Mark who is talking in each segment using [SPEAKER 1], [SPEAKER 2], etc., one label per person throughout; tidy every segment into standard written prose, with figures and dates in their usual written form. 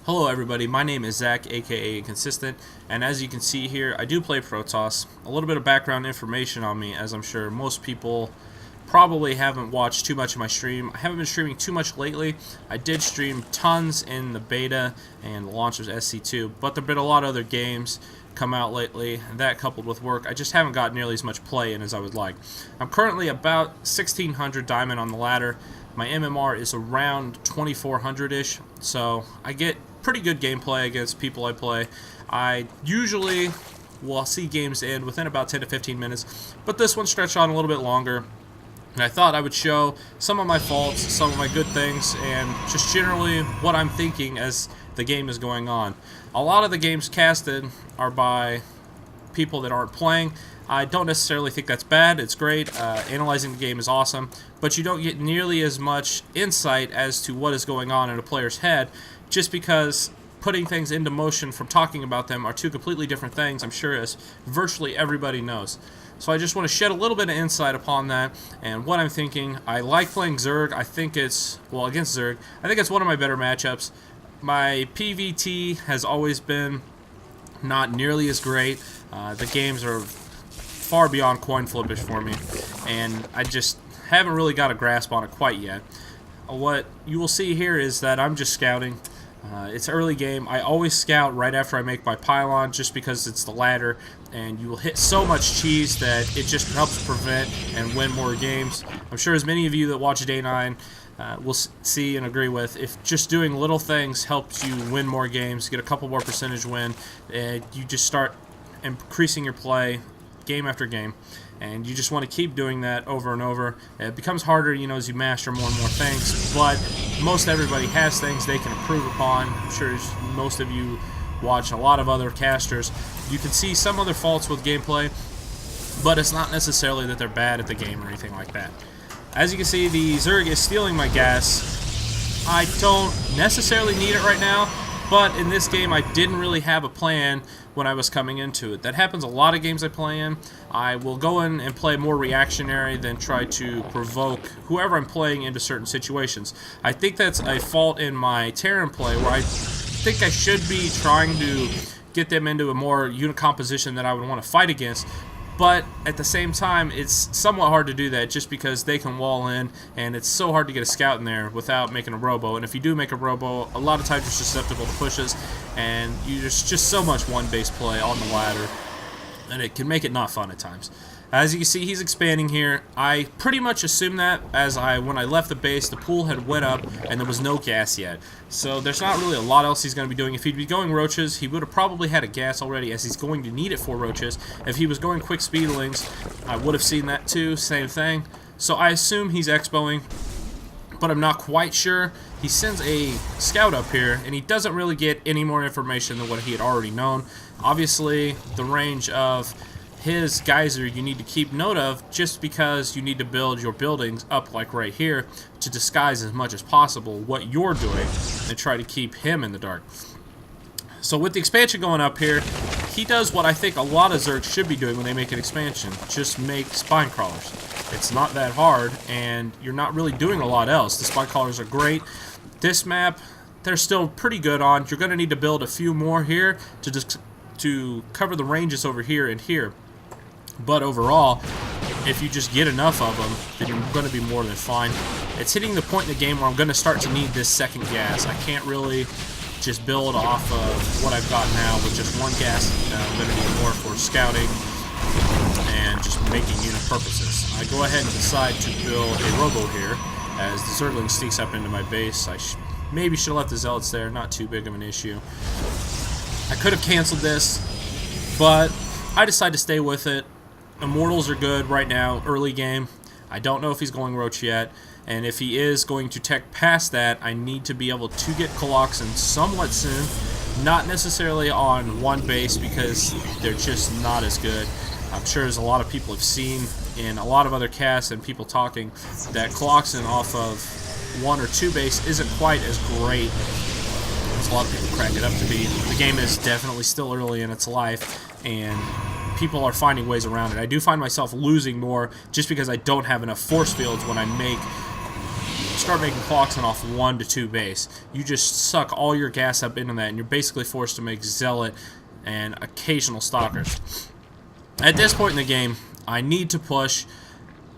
[SPEAKER 1] Hello everybody, my name is Zach, aka Consistent, and as you can see here, I do play Protoss. A little bit of background information on me, as I'm sure most people probably haven't watched too much of my stream. I haven't been streaming too much lately. I did stream tons in the beta and the launch of SC2, but there have been a lot of other games come out lately, and that coupled with work, I just haven't got nearly as much play in as I would like. I'm currently about 1600 diamond on the ladder. My MMR is around 2400-ish, so I get pretty good gameplay against people I play. I usually will see games end within about 10 to 15 minutes, but this one stretched on a little bit longer. And I thought I would show some of my faults, some of my good things, and just generally what I'm thinking as the game is going on. A lot of the games casted are by people that aren't playing. I don't necessarily think that's bad. It's great. Analyzing the game is awesome, but you don't get nearly as much insight as to what is going on in a player's head, just because putting things into motion from talking about them are two completely different things, I'm sure, as virtually everybody knows. So I just want to shed a little bit of insight upon that and what I'm thinking. I like playing Zerg. I think it's, well, against Zerg, I think it's one of my better matchups. My PvT has always been not nearly as great. The games are far beyond coin flippish for me, and I just haven't really got a grasp on it quite yet. What you will see here is that I'm just scouting. It's early game. I always scout right after I make my pylon just because it's the ladder, and you will hit so much cheese that it just helps prevent and win more games. I'm sure as many of you that watch Day 9 will see and agree with, if just doing little things helps you win more games, get a couple more percentage win, and you just start increasing your play game after game, and you just want to keep doing that over and over. It becomes harder, you know, as you master more and more things, but most everybody has things they can improve upon. I'm sure most of you watch a lot of other casters. You can see some other faults with gameplay, but it's not necessarily that they're bad at the game or anything like that. As you can see, the Zerg is stealing my gas. I don't necessarily need it right now, but in this game I didn't really have a plan when I was coming into it. That happens a lot of games I play in. I will go in and play more reactionary than try to provoke whoever I'm playing into certain situations. I think that's a fault in my Terran play, where I think I should be trying to get them into a more unit composition that I would want to fight against. But at the same time, it's somewhat hard to do that just because they can wall in, and it's so hard to get a scout in there without making a robo. And if you do make a robo, a lot of times you're susceptible to pushes, and there's just so much one-base play on the ladder, and it can make it not fun at times. As you can see, he's expanding here. I pretty much assumed that when I left the base, the pool had went up and there was no gas yet. So there's not really a lot else he's going to be doing. If he'd be going roaches, he would have probably had a gas already, as he's going to need it for roaches. If he was going quick speedlings, I would have seen that too, same thing. So I assume he's expoing, but I'm not quite sure. He sends a scout up here, and he doesn't really get any more information than what he had already known. Obviously, the range of his geyser you need to keep note of, just because you need to build your buildings up like right here to disguise as much as possible what you're doing and try to keep him in the dark. So with the expansion going up here, he does what I think a lot of Zergs should be doing when they make an expansion: just make spine crawlers. It's not that hard, and you're not really doing a lot else. The spine crawlers are great. This map, they're still pretty good on. You're going to need to build a few more here to cover the ranges over here and here. But overall, if you just get enough of them, then you're going to be more than fine. It's hitting the point in the game where I'm going to start to need this second gas. I can't really just build off of what I've got now with just one gas. I'm going to need more for scouting and just making unit purposes. I go ahead and decide to build a robo here as the Zergling sneaks up into my base. I maybe should have left the Zealots there, not too big of an issue. I could have canceled this, but I decided to stay with it. Immortals are good right now, early game. I don't know if he's going roach yet, and if he is going to tech past that, I need to be able to get Coloxin somewhat soon. Not necessarily on one base, because they're just not as good. I'm sure as a lot of people have seen in a lot of other casts and people talking, that Coloxin off of one or two base isn't quite as great as a lot of people crack it up to be. The game is definitely still early in its life, and people are finding ways around it. I do find myself losing more just because I don't have enough force fields when I make start making clocks and off 1 to 2 base. You just suck all your gas up into that, and you're basically forced to make Zealot and occasional Stalkers. At this point in the game, I need to push.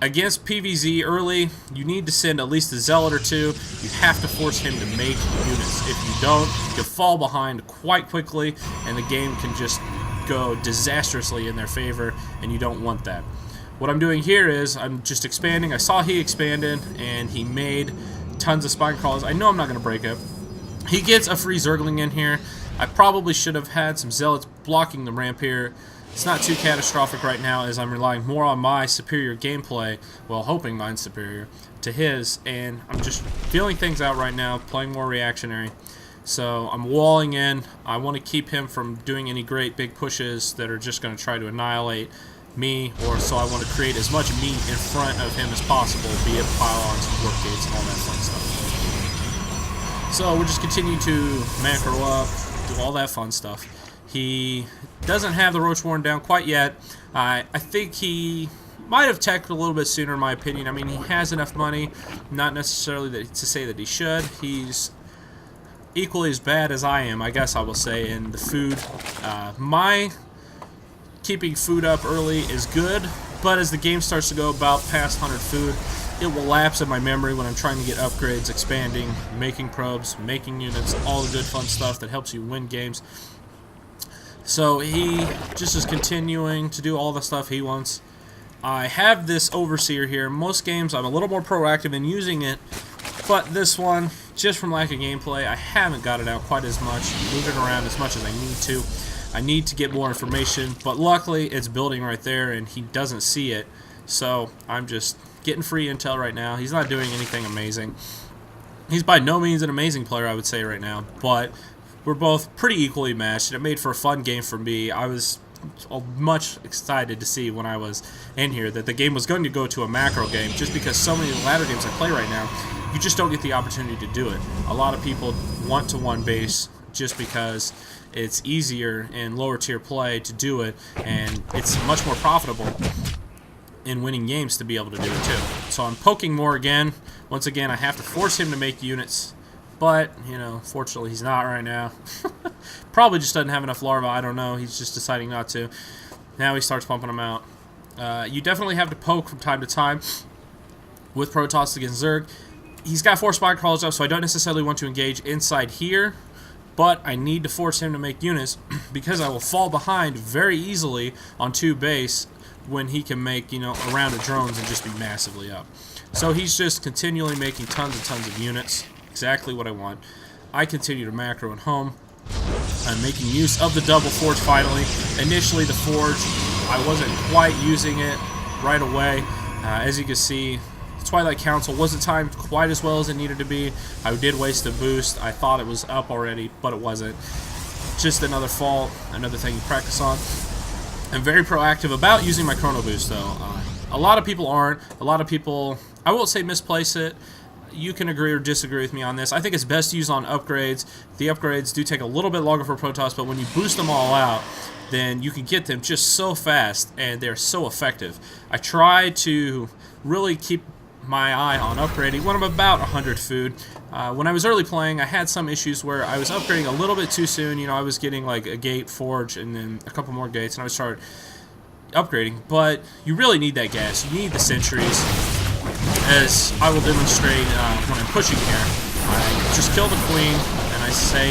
[SPEAKER 1] Against PvZ early, you need to send at least a Zealot or 2. You have to force him to make units. If you don't, you'll fall behind quite quickly, and the game can just go disastrously in their favor, and you don't want that. What I'm doing here is I'm just expanding. I saw he expanded, and he made tons of Spine Crawlers. I know I'm not going to break it. He gets a free Zergling in here. I probably should have had some Zealots blocking the ramp here. It's not too catastrophic right now, as I'm relying more on my superior gameplay, well, hoping mine's superior, to his, and I'm just feeling things out right now, playing more reactionary. So I'm walling in. I want to keep him from doing any great big pushes that are just going to try to annihilate me, or so I want to create as much meat in front of him as possible, be it pylons, warp gates, and all that fun stuff. So we'll just continue to macro up, do all that fun stuff. He doesn't have the Roach Warren down quite yet. I think he might have teched a little bit sooner, in my opinion. I mean, he has enough money, not necessarily to say that he should. He's equally as bad as I am, I guess I will say, in the food. My keeping food up early is good, but as the game starts to go about past 100 food, it will lapse in my memory when I'm trying to get upgrades, expanding, making probes, making units, all the good fun stuff that helps you win games. So he just is continuing to do all the stuff he wants. I have this Overseer here. Most games I'm a little more proactive in using it, but this one, just from lack of gameplay, I haven't got it out quite as much, moved it around as much as I need to. I need to get more information, but luckily it's building right there and he doesn't see it, so I'm just getting free intel right now. He's not doing anything amazing. He's by no means an amazing player, I would say right now, but we're both pretty equally matched, and it made for a fun game for me. I was much excited to see when I was in here that the game was going to go to a macro game, just because so many of the ladder games I play right now, you just don't get the opportunity to do it. A lot of people want to one base just because it's easier in lower tier play to do it, and it's much more profitable in winning games to be able to do it too. So I'm poking more again. Once again, I have to force him to make units. But, you know, fortunately he's not right now. Probably just doesn't have enough larvae, I don't know. He's just deciding not to. Now he starts pumping them out. You definitely have to poke from time to time with Protoss against Zerg. He's got 4 Spine Crawlers up, so I don't necessarily want to engage inside here. But I need to force him to make units because I will fall behind very easily on 2 base when he can make, you know, a round of drones and just be massively up. So he's just continually making tons and tons of units. Exactly what I want. I continue to macro at home. I'm making use of the double forge finally. Initially the forge, I wasn't quite using it right away. As you can see, Twilight Council wasn't timed quite as well as it needed to be. I did waste a boost. I thought it was up already, but it wasn't. Just another fault, another thing you practice on. I'm very proactive about using my chrono boost though. A lot of people aren't. A lot of people, I won't say misplace it. You can agree or disagree with me on this. I think it's best to use on upgrades. The upgrades do take a little bit longer for Protoss, but when you boost them all out, then you can get them just so fast, and they're so effective. I try to really keep my eye on upgrading when I'm about 100 food. When I was early playing, I had some issues where I was upgrading a little bit too soon. You know, I was getting like a gate forge and then a couple more gates, and I would start upgrading. But you really need that gas. You need the sentries. As I will demonstrate when I'm pushing here, I just kill the queen, and I say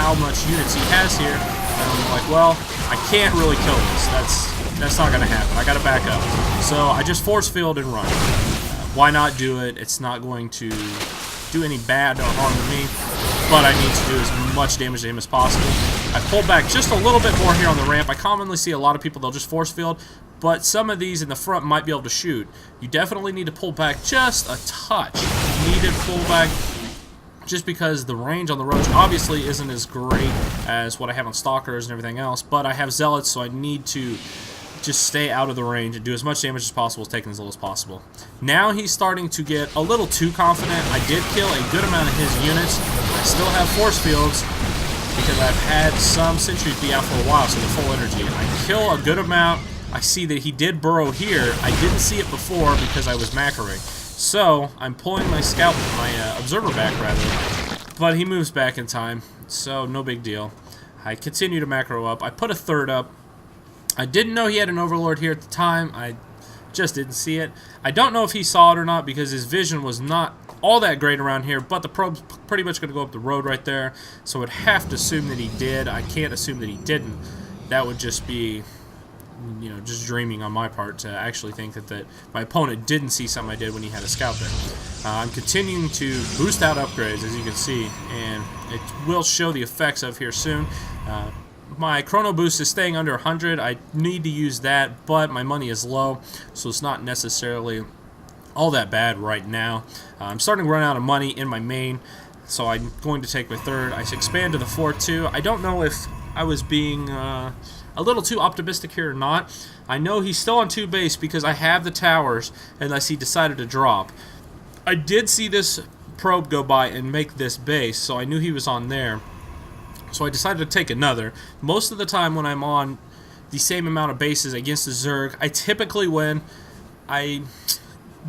[SPEAKER 1] how much units he has here, and I'm like, well, I can't really kill this. That's not going to happen. I got to back up. So I just force field and run. Why not do it? It's not going to do any bad or harm to me, but I need to do as much damage to him as possible. I pull back just a little bit more here on the ramp. I commonly see a lot of people, they'll just force field, but some of these in the front might be able to shoot. You definitely need to pull back just a touch. You need to pull back just because the range on the Roach obviously isn't as great as what I have on Stalkers and everything else, but I have Zealots, so I need to just stay out of the range and do as much damage as possible, taking as little as possible. Now he's starting to get a little too confident. I did kill a good amount of his units. I still have force fields because I've had some sentries be out for a while, so they're full energy. I kill a good amount. I see that he did burrow here. I didn't see it before because I was macroing. So I'm pulling my scout, my observer back rather, but he moves back in time, so no big deal. I continue to macro up. I put a third up. I didn't know he had an overlord here at the time. I just didn't see it. I don't know if he saw it or not because his vision was not all that great around here, but the probe's pretty much going to go up the road right there, so I'd have to assume that he did. I can't assume that he didn't. That would just be, you know, just dreaming on my part to actually think that my opponent didn't see something I did when he had a scout there. I'm continuing to boost out upgrades, as you can see, and it will show the effects of here soon. My chrono boost is staying under 100. I need to use that, but my money is low, so it's not necessarily all that bad right now. I'm starting to run out of money in my main, so I'm going to take my third. I expand to the 4-2. I don't know if I was being a little too optimistic here or not. I know he's still on 2 base because I have the towers unless he decided to drop. I did see this probe go by and make this base, so I knew he was on there. So I decided to take another. Most of the time when I'm on the same amount of bases against the Zerg, I typically win.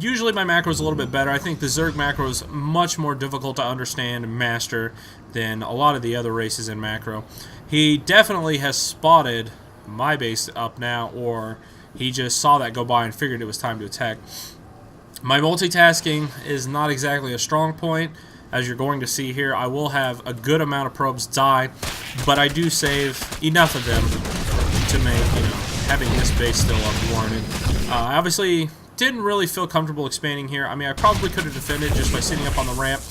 [SPEAKER 1] Usually my macro is a little bit better. I think the Zerg macro is much more difficult to understand and master than a lot of the other races in macro. He definitely has spotted my base up now, or he just saw that go by and figured it was time to attack. My multitasking is not exactly a strong point. As you're going to see here, I will have a good amount of probes die, but I do save enough of them to make, you know, having this base still up warranted. I obviously didn't really feel comfortable expanding here. I mean, I probably could have defended just by sitting up on the ramp,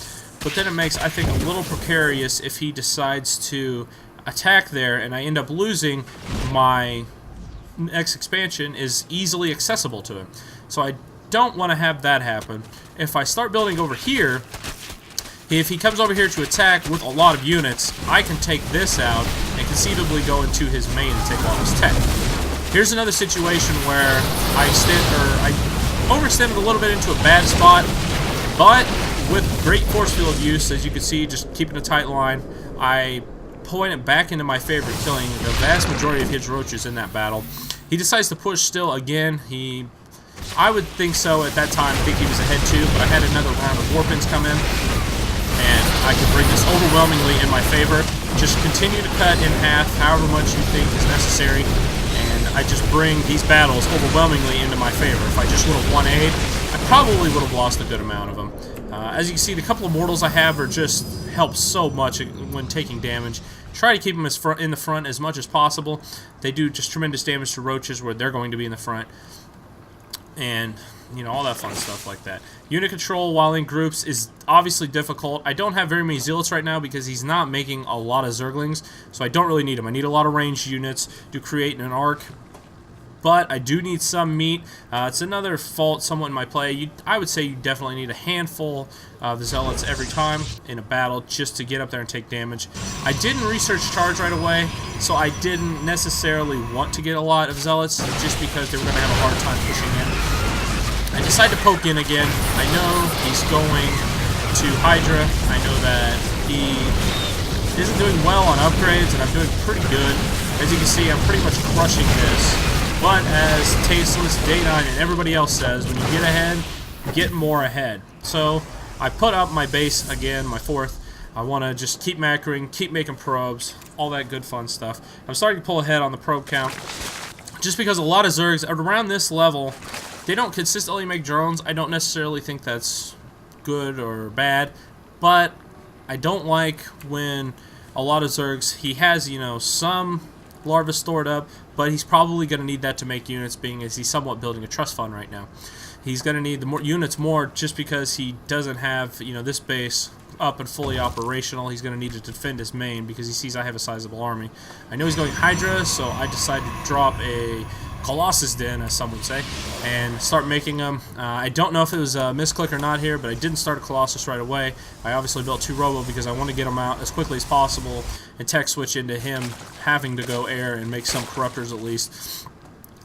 [SPEAKER 1] but then it makes, I think, a little precarious if he decides to attack there and I end up losing. My next expansion is easily accessible to him, so I don't want to have that happen. If I start building over here, if he comes over here to attack with a lot of units, I can take this out and conceivably go into his main and take all his tech. Here's another situation where I overextended a little bit into a bad spot, but with great force field use, as you can see, just keeping a tight line, I point it back into my favor, killing the vast majority of his roaches in that battle. He decides to push still again. I would think so at that time. I think he was ahead too, but I had another round of warpins come in, and I can bring this overwhelmingly in my favor. Just continue to cut in half however much you think is necessary, and I just bring these battles overwhelmingly into my favor. If I just would have 1A'd, I probably would have lost a good amount of them. As you can see, the couple of mortals I have are just help so much when taking damage. Try to keep them in the front as much as possible. They do just tremendous damage to roaches where they're going to be in the front. And, you know, all that fun stuff like that. Unit control while in groups is obviously difficult. I don't have very many zealots right now because he's not making a lot of zerglings, so I don't really need them. I need a lot of ranged units to create an arc, but I do need some meat. It's another fault somewhat in my play. I would say you definitely need a handful of zealots every time in a battle just to get up there and take damage. I didn't research charge right away, so I didn't necessarily want to get a lot of zealots just because they were going to have a hard time pushing in. I decided to poke in again. I know he's going to Hydra. I know that he isn't doing well on upgrades, and I'm doing pretty good. As you can see, I'm pretty much crushing this. But as Tasteless, Day9, and everybody else says, when you get ahead, get more ahead. So I put up my base again, my fourth. I want to just keep macroing, keep making probes, all that good fun stuff. I'm starting to pull ahead on the probe count, just because a lot of Zergs around this level, they don't consistently make drones. I don't necessarily think that's good or bad, but I don't like when a lot of Zergs, he has, you know, some larvae stored up, but he's probably going to need that to make units, being as he's somewhat building a trust fund right now. He's going to need the more units just because he doesn't have, you know, this base up and fully operational. He's going to need to defend his main because he sees I have a sizable army. I know he's going Hydra, so I decided to drop a Colossus Den, as some would say, and start making them. I don't know if it was a misclick or not here, but I didn't start a Colossus right away. I obviously built 2 Robo because I want to get them out as quickly as possible and tech switch into him having to go air and make some corruptors at least.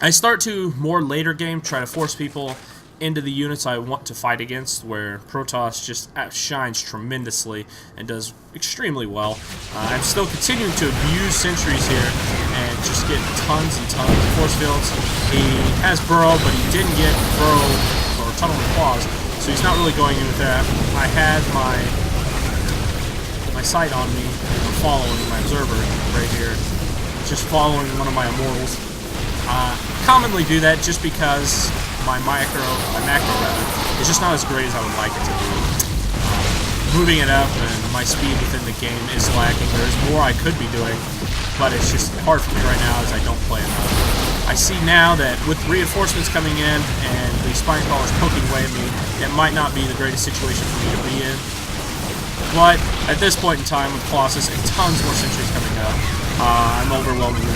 [SPEAKER 1] I start to more later game try to force people into the units I want to fight against, where Protoss just shines tremendously and does extremely well. I'm still continuing to abuse sentries here and just get tons and tons of force fields. He has Burrow, but he didn't get Burrow or Tunnel and Claws. so he's not really going in with that. I had my sight on me, following my observer right here, just following one of my immortals. Commonly do that just because my macro rather, is just not as great as I would like it to be. Moving it up and my speed within the game is lacking. There's more I could be doing, but it's just hard for me right now as I don't play enough. I see now that with reinforcements coming in and the spine crawlers poking away at me, it might not be the greatest situation for me to be in. But at this point in time, with Colossus and tons more sentries coming up, I'm overwhelming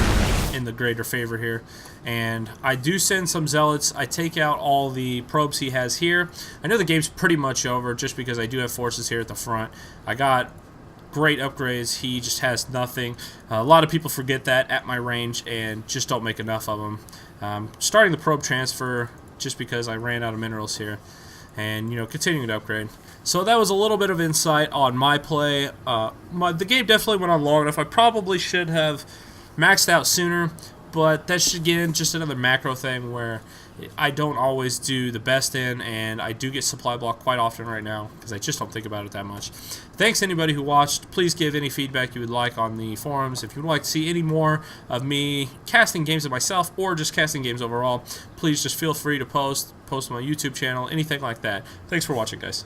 [SPEAKER 1] in the greater favor here. And I do send some zealots. I take out all the probes he has here. I know the game's pretty much over just because I do have forces here at the front. I got great upgrades. He just has nothing. A lot of people forget that at my range and just don't make enough of them. Starting the probe transfer just because I ran out of minerals here. And, you know, continuing to upgrade. So that was a little bit of insight on my play. The game definitely went on long enough. I probably should have maxed out sooner, but that's, again, just another macro thing where I don't always do the best in, and I do get supply block quite often right now because I just don't think about it that much. Thanks to anybody who watched. Please give any feedback you would like on the forums. If you would like to see any more of me casting games of myself or just casting games overall, please just feel free to post on my YouTube channel, anything like that. Thanks for watching, guys.